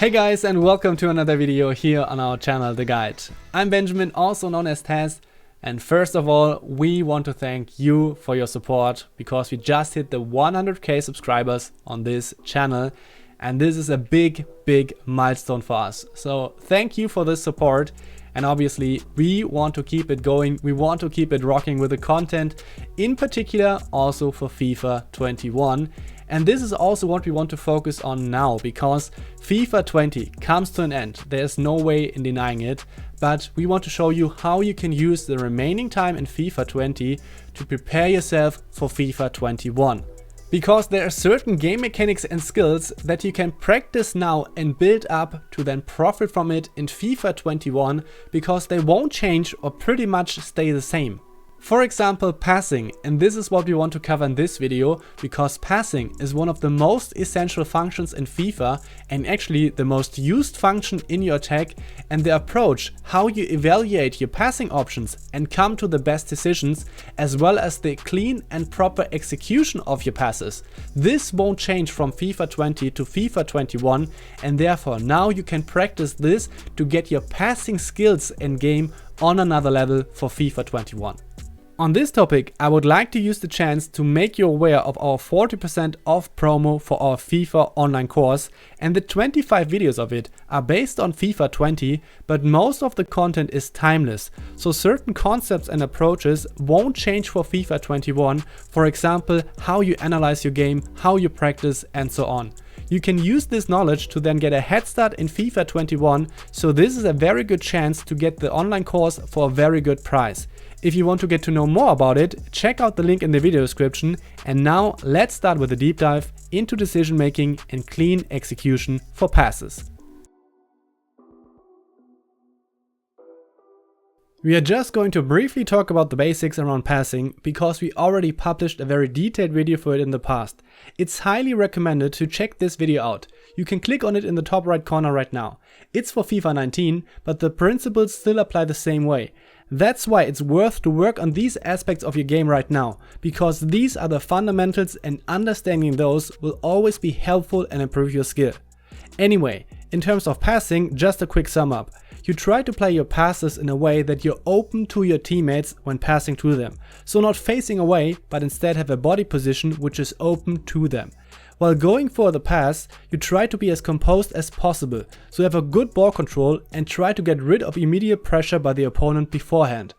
Hey guys, and welcome to another video here on our channel, The Guide. I'm Benjamin, also known as Taz, and first of all, we want to thank you for your support because we just hit the 100k subscribers on this channel, and this is a big milestone for us. So thank you for this support, and obviously we want to keep it going, we want to keep it rocking with the content, in particular also for FIFA 21. And this is also what we want to focus on now, because FIFA 20 comes to an end. There's no way in denying it, but we want to show you how you can use the remaining time in FIFA 20 to prepare yourself for FIFA 21. Because there are certain game mechanics and skills that you can practice now and build up to then profit from it in FIFA 21, because they won't change or pretty much stay the same. For example, passing, and this is what we want to cover in this video, because passing is one of the most essential functions in FIFA and actually the most used function in your attack, and the approach, how you evaluate your passing options and come to the best decisions, as well as the clean and proper execution of your passes. This won't change from FIFA 20 to FIFA 21, and therefore now you can practice this to get your passing skills in game on another level for FIFA 21. On this topic, I would like to use the chance to make you aware of our 40% off promo for our FIFA online course, and the 25 videos of it are based on FIFA 20, but most of the content is timeless, so certain concepts and approaches won't change for FIFA 21, for example, how you analyze your game, how you practice, and so on. You can use this knowledge to then get a head start in FIFA 21, so this is a very good chance to get the online course for a very good price. If you want to get to know more about it, check out the link in the video description, and now let's start with a deep dive into decision making and clean execution for passes. We are just going to briefly talk about the basics around passing, because we already published a very detailed video for it in the past. It's highly recommended to check this video out. You can click on it in the top right corner right now. It's for FIFA 19, but the principles still apply the same way. That's why it's worth to work on these aspects of your game right now, because these are the fundamentals, and understanding those will always be helpful and improve your skill. Anyway, in terms of passing, just a quick sum up. You try to play your passes in a way that you're open to your teammates when passing to them. So not facing away, but instead have a body position which is open to them. While going for the pass, you try to be as composed as possible, so have a good ball control and try to get rid of immediate pressure by the opponent beforehand.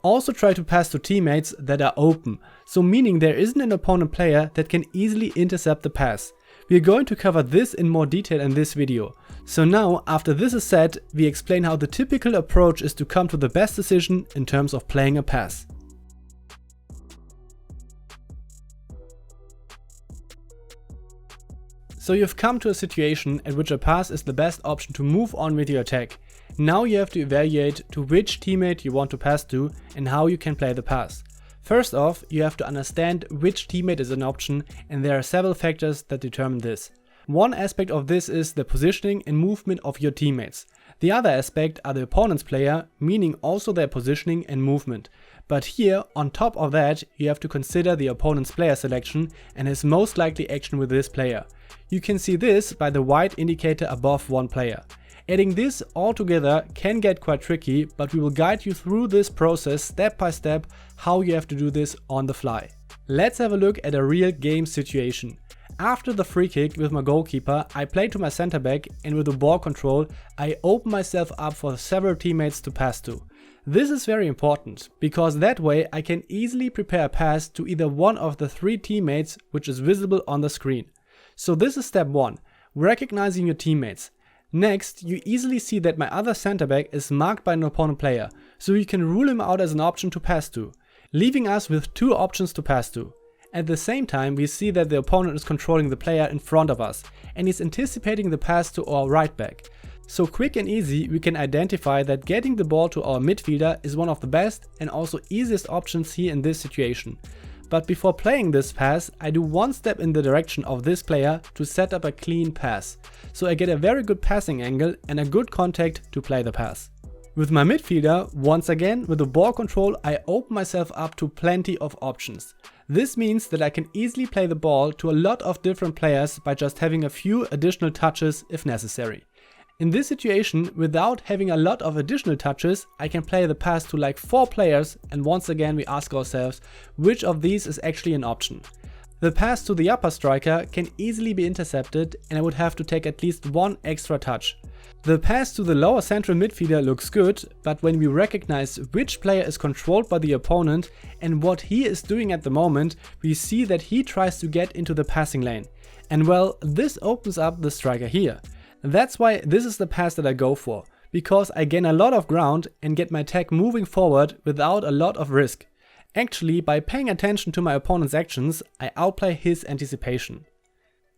Also try to pass to teammates that are open, so meaning there isn't an opponent player that can easily intercept the pass. We are going to cover this in more detail in this video. So now, after this is said, we explain how the typical approach is to come to the best decision in terms of playing a pass. So you've come to a situation at which a pass is the best option to move on with your attack. Now you have to evaluate to which teammate you want to pass to and how you can play the pass. First off, you have to understand which teammate is an option, and there are several factors that determine this. One aspect of this is the positioning and movement of your teammates. The other aspect are the opponent's player, meaning also their positioning and movement. But here, on top of that, you have to consider the opponent's player selection and his most likely action with this player. You can see this by the white indicator above one player. Adding this all together can get quite tricky, but we will guide you through this process step by step, how you have to do this on the fly. Let's have a look at a real game situation. After the free kick with my goalkeeper, I play to my center back, and with the ball control, I open myself up for several teammates to pass to. This is very important, because that way I can easily prepare a pass to either one of the three teammates which is visible on the screen. So this is step 1, recognizing your teammates. Next, you easily see that my other center back is marked by an opponent player, so you can rule him out as an option to pass to, leaving us with 2 options to pass to. At the same time, we see that the opponent is controlling the player in front of us, and is anticipating the pass to our right back. So quick and easy, we can identify that getting the ball to our midfielder is one of the best and also easiest options here in this situation. But before playing this pass, I do one step in the direction of this player to set up a clean pass, so I get a very good passing angle and a good contact to play the pass. With my midfielder, once again with the ball control, I open myself up to plenty of options. This means that I can easily play the ball to a lot of different players by just having a few additional touches if necessary. In this situation, without having a lot of additional touches, I can play the pass to like 4 players, and once again we ask ourselves which of these is actually an option. The pass to the upper striker can easily be intercepted, and I would have to take at least 1 extra touch. The pass to the lower central midfielder looks good, but when we recognize which player is controlled by the opponent and what he is doing at the moment, we see that he tries to get into the passing lane. And well, this opens up the striker here. That's why this is the pass that I go for, because I gain a lot of ground and get my attack moving forward without a lot of risk. Actually, by paying attention to my opponent's actions, I outplay his anticipation.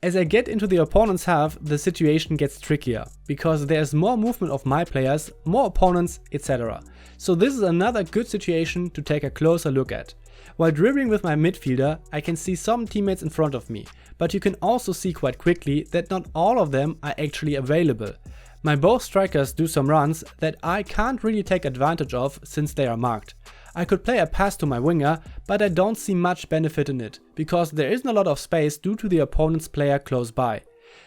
As I get into the opponent's half, the situation gets trickier, because there's more movement of my players, more opponents, etc. So this is another good situation to take a closer look at. While dribbling with my midfielder, I can see some teammates in front of me, but you can also see quite quickly that not all of them are actually available. My both strikers do some runs that I can't really take advantage of since they are marked. I could play a pass to my winger, but I don't see much benefit in it, because there isn't a lot of space due to the opponent's player close by.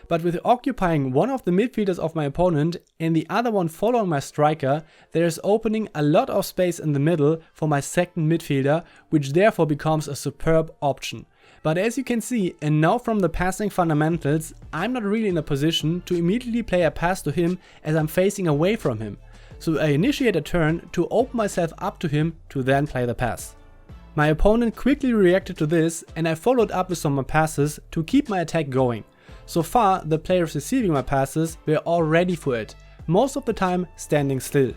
But with occupying one of the midfielders of my opponent and the other one following my striker, there is opening a lot of space in the middle for my second midfielder, which therefore becomes a superb option. But as you can see, and now from the passing fundamentals, I'm not really in a position to immediately play a pass to him as I'm facing away from him. So I initiate a turn to open myself up to him to then play the pass. My opponent quickly reacted to this, and I followed up with some more passes to keep my attack going. So far, the players receiving my passes were all ready for it, most of the time standing still.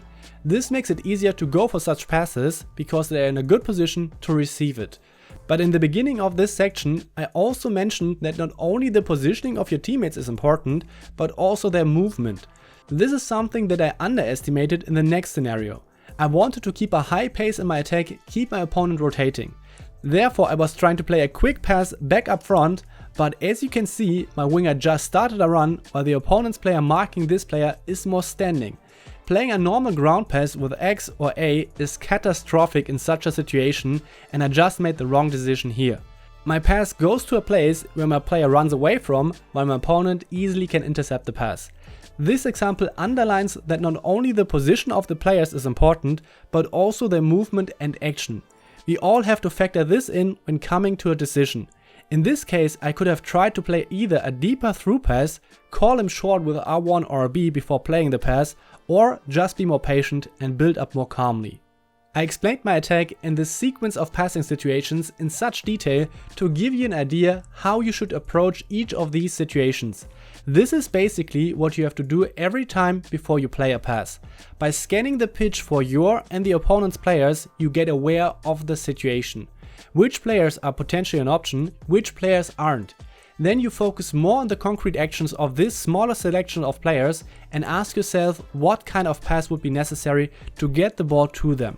This makes it easier to go for such passes because they are in a good position to receive it. But in the beginning of this section, I also mentioned that not only the positioning of your teammates is important, but also their movement. This is something that I underestimated in the next scenario. I wanted to keep a high pace in my attack, keep my opponent rotating. Therefore, I was trying to play a quick pass back up front, but as you can see, my winger just started a run while the opponent's player marking this player is more standing. Playing a normal ground pass with X or A is catastrophic in such a situation, and I just made the wrong decision here. My pass goes to a place where my player runs away from, while my opponent easily can intercept the pass. This example underlines that not only the position of the players is important, but also their movement and action. We all have to factor this in when coming to a decision. In this case, I could have tried to play either a deeper through pass, call him short with R1 or RB before playing the pass, or just be more patient and build up more calmly. I explained my attack and the sequence of passing situations in such detail to give you an idea how you should approach each of these situations. This is basically what you have to do every time before you play a pass. By scanning the pitch for your and the opponent's players, you get aware of the situation. Which players are potentially an option, which players aren't. Then you focus more on the concrete actions of this smaller selection of players and ask yourself what kind of pass would be necessary to get the ball to them.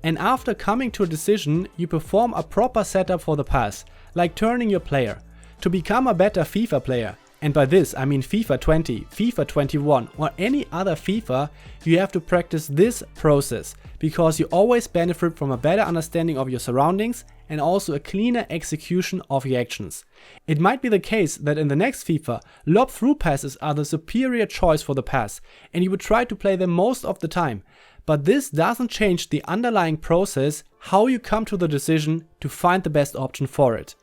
And after coming to a decision, you perform a proper setup for the pass, like turning your player. To become a better FIFA player, and by this I mean FIFA 20, FIFA 21 or any other FIFA, you have to practice this process, because you always benefit from a better understanding of your surroundings and also a cleaner execution of your actions. It might be the case that in the next FIFA, lob through passes are the superior choice for the pass, and you would try to play them most of the time. But this doesn't change the underlying process, how you come to the decision to find the best option for it.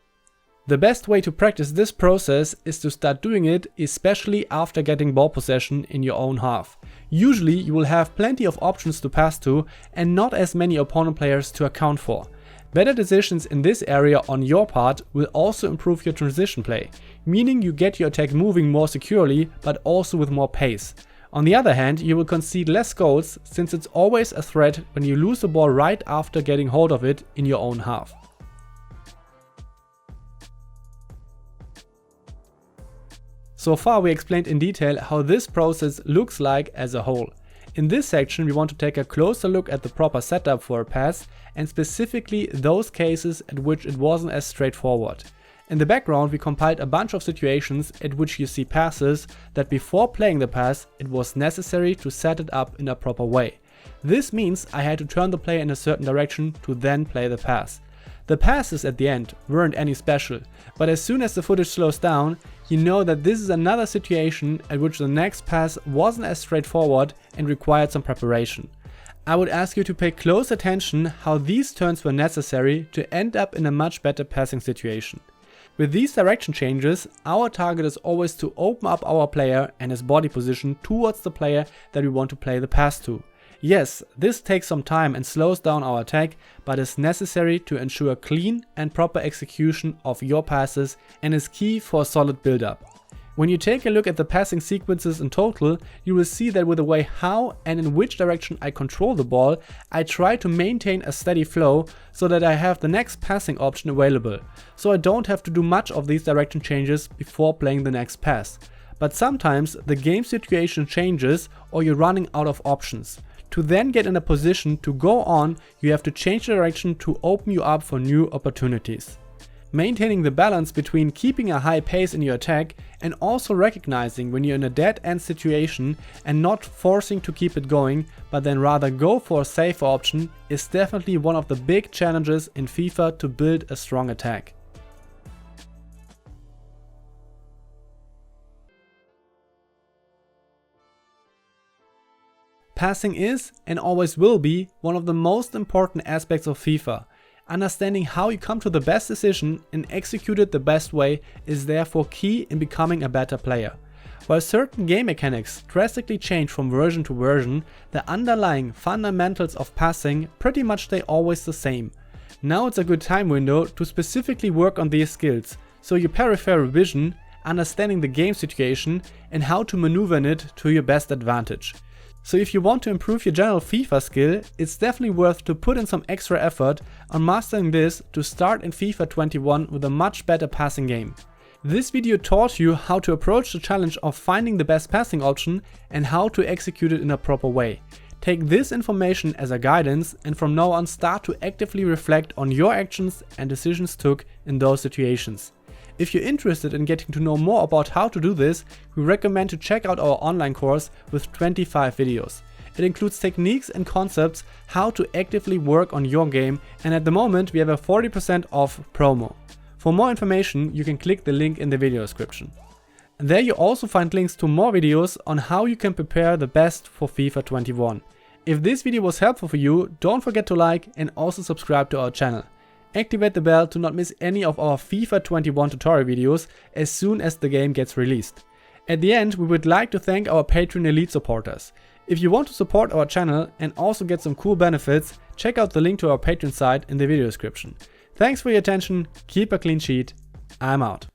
The best way to practice this process is to start doing it, especially after getting ball possession in your own half. Usually you will have plenty of options to pass to and not as many opponent players to account for. Better decisions in this area on your part will also improve your transition play, meaning you get your attack moving more securely but also with more pace. On the other hand, you will concede less goals, since it's always a threat when you lose the ball right after getting hold of it in your own half. So far we explained in detail how this process looks like as a whole. In this section we want to take a closer look at the proper setup for a pass, and specifically those cases at which it wasn't as straightforward. In the background we compiled a bunch of situations at which you see passes that before playing the pass it was necessary to set it up in a proper way. This means I had to turn the player in a certain direction to then play the pass. The passes at the end weren't any special, but as soon as the footage slows down, you know that this is another situation at which the next pass wasn't as straightforward and required some preparation. I would ask you to pay close attention how these turns were necessary to end up in a much better passing situation. With these direction changes, our target is always to open up our player and his body position towards the player that we want to play the pass to. Yes, this takes some time and slows down our attack, but is necessary to ensure clean and proper execution of your passes and is key for a solid build-up. When you take a look at the passing sequences in total, you will see that with the way how and in which direction I control the ball, I try to maintain a steady flow so that I have the next passing option available, so I don't have to do much of these direction changes before playing the next pass. But sometimes the game situation changes or you're running out of options. To then get in a position to go on, you have to change the direction to open you up for new opportunities. Maintaining the balance between keeping a high pace in your attack and also recognizing when you're in a dead-end situation and not forcing to keep it going, but then rather go for a safer option is definitely one of the big challenges in FIFA to build a strong attack. Passing is and always will be one of the most important aspects of FIFA. Understanding how you come to the best decision and execute it the best way is therefore key in becoming a better player. While certain game mechanics drastically change from version to version, the underlying fundamentals of passing pretty much stay always the same. Now it's a good time window to specifically work on these skills, so your peripheral vision, understanding the game situation and how to maneuver in it to your best advantage. So if you want to improve your general FIFA skill, it's definitely worth to put in some extra effort on mastering this to start in FIFA 21 with a much better passing game. This video taught you how to approach the challenge of finding the best passing option and how to execute it in a proper way. Take this information as a guidance and from now on start to actively reflect on your actions and decisions took in those situations. If you're interested in getting to know more about how to do this, we recommend to check out our online course with 25 videos. It includes techniques and concepts how to actively work on your game, and at the moment we have a 40% off promo. For more information you can click the link in the video description. And there you also find links to more videos on how you can prepare the best for FIFA 21. If this video was helpful for you, don't forget to like and also subscribe to our channel. Activate the bell to not miss any of our FIFA 21 tutorial videos as soon as the game gets released. At the end, we would like to thank our Patreon Elite supporters. If you want to support our channel and also get some cool benefits, check out the link to our Patreon site in the video description. Thanks for your attention, keep a clean sheet, I'm out.